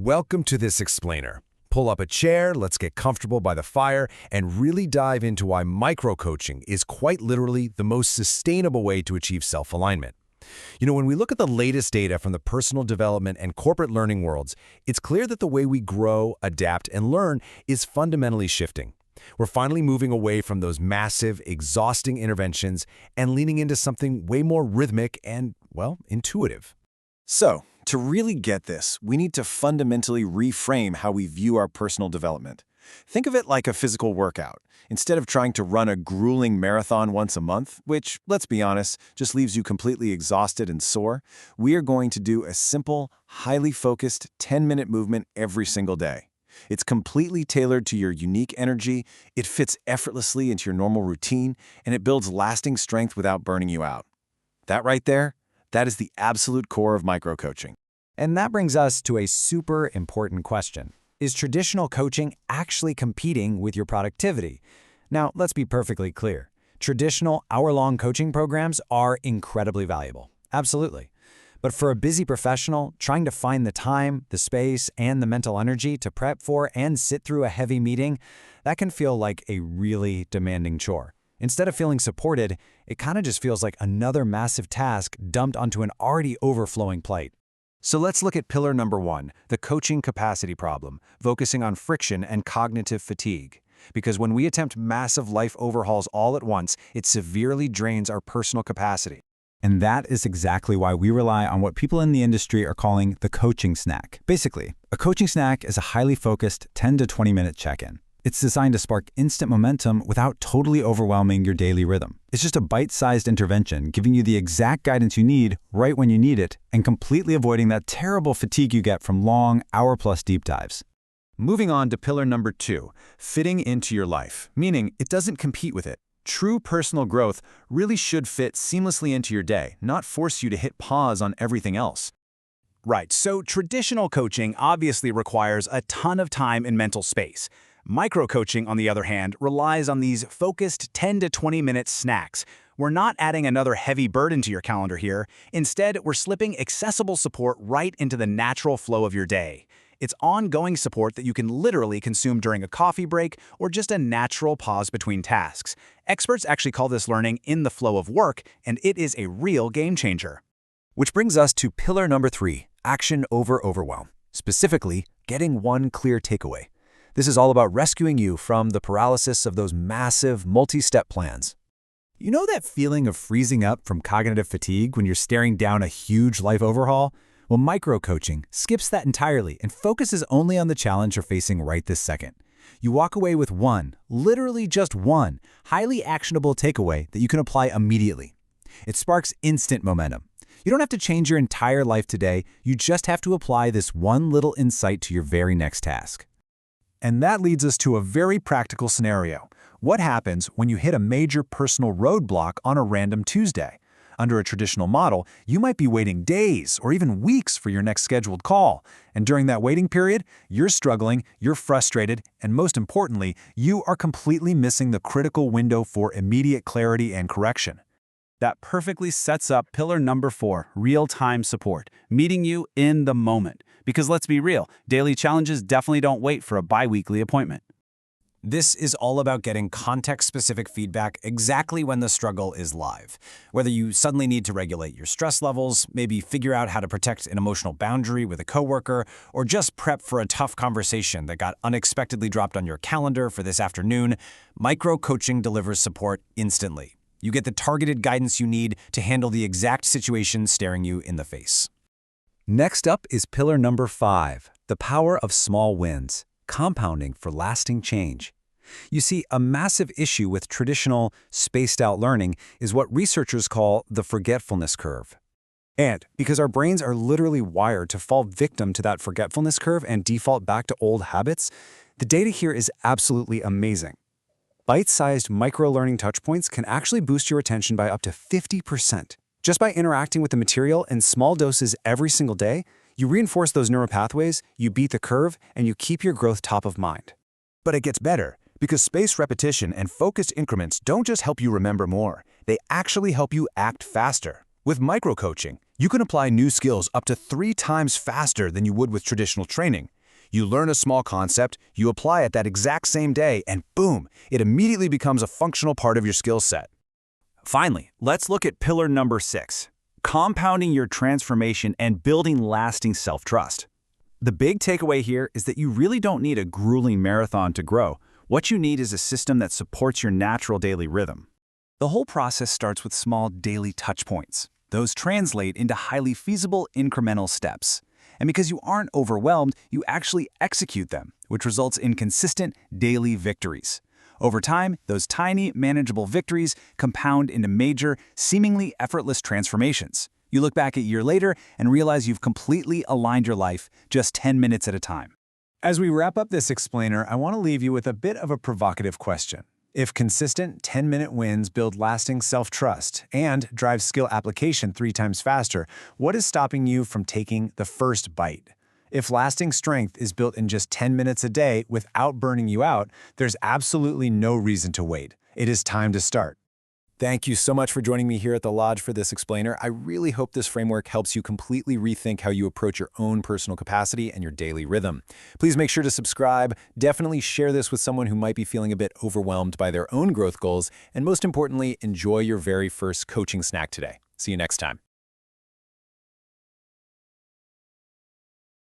Welcome to this explainer. Pull up a chair, let's get comfortable by the fire, and really dive into why micro-coaching is quite literally the most sustainable way to achieve self-alignment. When we look at the latest data from the personal development and corporate learning worlds, it's clear that the way we grow, adapt, and learn is fundamentally shifting. We're finally moving away from those massive, exhausting interventions and leaning into something way more rhythmic and, well, intuitive. So, to really get this, we need to fundamentally reframe how we view our personal development. Think of it like a physical workout. Instead of trying to run a grueling marathon once a month, which, let's be honest, just leaves you completely exhausted and sore, we are going to do a simple, highly focused 10-minute movement every single day. It's completely tailored to your unique energy, it fits effortlessly into your normal routine, and it builds lasting strength without burning you out. That right there, that is the absolute core of micro-coaching. And that brings us to a super important question. Is traditional coaching actually competing with your productivity? Now, let's be perfectly clear. Traditional hour-long coaching programs are incredibly valuable. Absolutely. But for a busy professional, trying to find the time, the space, and the mental energy to prep for and sit through a heavy meeting, that can feel like a really demanding chore. Instead of feeling supported, it kind of just feels like another massive task dumped onto an already overflowing plate. So let's look at pillar number 1, the coaching capacity problem, focusing on friction and cognitive fatigue. Because when we attempt massive life overhauls all at once, it severely drains our personal capacity. And that is exactly why we rely on what people in the industry are calling the coaching snack. Basically, a coaching snack is a highly focused 10 to 20-minute check-in. It's designed to spark instant momentum without totally overwhelming your daily rhythm. It's just a bite-sized intervention giving you the exact guidance you need right when you need it and completely avoiding that terrible fatigue you get from long, hour-plus deep dives. Moving on to pillar number 2, fitting into your life, meaning it doesn't compete with it. True personal growth really should fit seamlessly into your day, not force you to hit pause on everything else. Right, so traditional coaching obviously requires a ton of time and mental space. Micro-coaching, on the other hand, relies on these focused 10 to 20-minute snacks. We're not adding another heavy burden to your calendar here. Instead, we're slipping accessible support right into the natural flow of your day. It's ongoing support that you can literally consume during a coffee break or just a natural pause between tasks. Experts actually call this learning in the flow of work, and it is a real game changer. Which brings us to pillar number 3, action over overwhelm. Specifically, getting one clear takeaway. This is all about rescuing you from the paralysis of those massive multi-step plans. You know that feeling of freezing up from cognitive fatigue when you're staring down a huge life overhaul? Well, micro-coaching skips that entirely and focuses only on the challenge you're facing right this second. You walk away with one, literally just one, highly actionable takeaway that you can apply immediately. It sparks instant momentum. You don't have to change your entire life today, you just have to apply this one little insight to your very next task. And that leads us to a very practical scenario. What happens when you hit a major personal roadblock on a random Tuesday? Under a traditional model, you might be waiting days or even weeks for your next scheduled call. And during that waiting period, you're struggling, you're frustrated, and most importantly, you are completely missing the critical window for immediate clarity and correction. That perfectly sets up pillar number 4, real-time support, meeting you in the moment. Because let's be real, daily challenges definitely don't wait for a bi-weekly appointment. This is all about getting context-specific feedback exactly when the struggle is live. Whether you suddenly need to regulate your stress levels, maybe figure out how to protect an emotional boundary with a coworker, or just prep for a tough conversation that got unexpectedly dropped on your calendar for this afternoon, micro-coaching delivers support instantly. You get the targeted guidance you need to handle the exact situation staring you in the face. Next up is pillar number 5, the power of small wins, compounding for lasting change. You see, a massive issue with traditional, spaced-out learning is what researchers call the forgetfulness curve. And because our brains are literally wired to fall victim to that forgetfulness curve and default back to old habits, the data here is absolutely amazing. Bite-sized micro-learning touchpoints can actually boost your attention by up to 50%. Just by interacting with the material in small doses every single day, you reinforce those neural pathways, you beat the curve, and you keep your growth top of mind. But it gets better, because spaced repetition and focused increments don't just help you remember more, they actually help you act faster. With micro-coaching, You can apply new skills up to 3 times faster than you would with traditional training. You learn a small concept, you apply it that exact same day, and boom, it immediately becomes a functional part of your skill set. Finally, let's look at pillar number 6, compounding your transformation and building lasting self-trust. The big takeaway here is that you really don't need a grueling marathon to grow. What you need is a system that supports your natural daily rhythm. The whole process starts with small daily touch points. Those translate into highly feasible incremental steps. And because you aren't overwhelmed, you actually execute them, which results in consistent daily victories. Over time, those tiny, manageable victories compound into major, seemingly effortless transformations. You look back a year later and realize you've completely aligned your life just 10 minutes at a time. As we wrap up this explainer, I want to leave you with a bit of a provocative question. If consistent 10-minute wins build lasting self-trust and drive skill application 3 times faster, what is stopping you from taking the first bite? If lasting strength is built in just 10 minutes a day without burning you out, there's absolutely no reason to wait. It is time to start. Thank you so much for joining me here at the Lodge for this explainer. I really hope this framework helps you completely rethink how you approach your own personal capacity and your daily rhythm. Please make sure to subscribe. Definitely share this with someone who might be feeling a bit overwhelmed by their own growth goals. And most importantly, enjoy your very first coaching snack today. See you next time.